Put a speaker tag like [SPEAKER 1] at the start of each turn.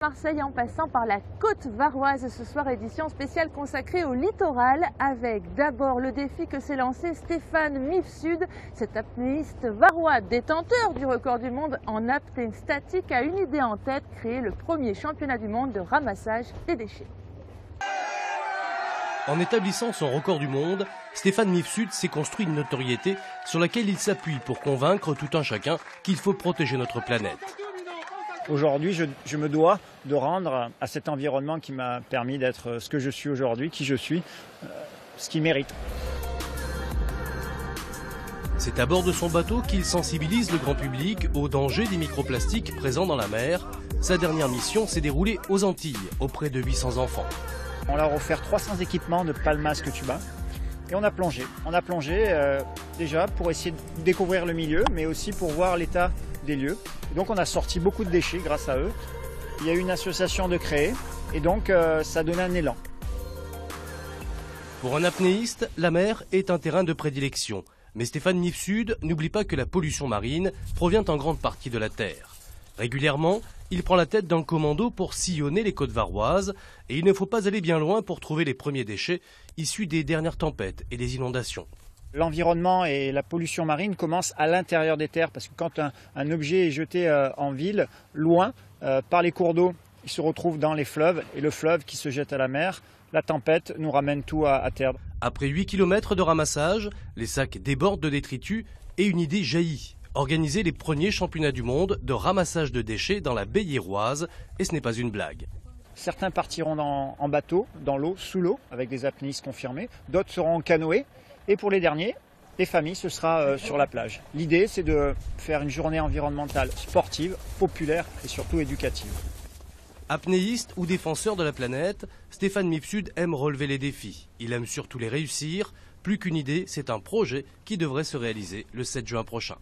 [SPEAKER 1] Marseille en passant par la côte varoise. Ce soir, édition spéciale consacrée au littoral avec d'abord le défi que s'est lancé Stéphane Mifsud, cet apnéiste varois détenteur du record du monde en apnée statique, a une idée en tête, créer le premier championnat du monde de ramassage des déchets.
[SPEAKER 2] En établissant son record du monde, Stéphane Mifsud s'est construit une notoriété sur laquelle il s'appuie pour convaincre tout un chacun qu'il faut protéger notre planète.
[SPEAKER 3] Aujourd'hui, je me dois de rendre à cet environnement qui m'a permis d'être ce que je suis aujourd'hui, qui je suis, ce qu'il mérite.
[SPEAKER 2] C'est à bord de son bateau qu'il sensibilise le grand public aux dangers des microplastiques présents dans la mer. Sa dernière mission s'est déroulée aux Antilles, auprès de 800 enfants.
[SPEAKER 3] On leur a offert 300 équipements de palmasque tuba et on a plongé. On a plongé déjà pour essayer de découvrir le milieu, mais aussi pour voir l'état des lieux. Et donc on a sorti beaucoup de déchets grâce à eux. Il y a eu une association de créer et donc ça a donné un élan.
[SPEAKER 2] Pour un apnéiste, la mer est un terrain de prédilection. Mais Stéphane Mifsud n'oublie pas que la pollution marine provient en grande partie de la terre. Régulièrement, il prend la tête d'un commando pour sillonner les côtes varoises et il ne faut pas aller bien loin pour trouver les premiers déchets issus des dernières tempêtes et des inondations.
[SPEAKER 3] L'environnement et la pollution marine commencent à l'intérieur des terres parce que quand un objet est jeté en ville, loin, par les cours d'eau, il se retrouve dans les fleuves et le fleuve qui se jette à la mer, la tempête nous ramène tout à terre.
[SPEAKER 2] Après 8 km de ramassage, les sacs débordent de détritus et une idée jaillit. Organiser les premiers championnats du monde de ramassage de déchets dans la baie Hiéroise, et ce n'est pas une blague.
[SPEAKER 3] Certains partiront en bateau, dans l'eau, sous l'eau, avec des apnéistes confirmés. D'autres seront en canoë. Et pour les derniers, les familles, ce sera sur la plage. L'idée, c'est de faire une journée environnementale sportive, populaire et surtout éducative.
[SPEAKER 2] Apnéiste ou défenseur de la planète, Stéphane Mifsud aime relever les défis. Il aime surtout les réussir. Plus qu'une idée, c'est un projet qui devrait se réaliser le 7 juin prochain.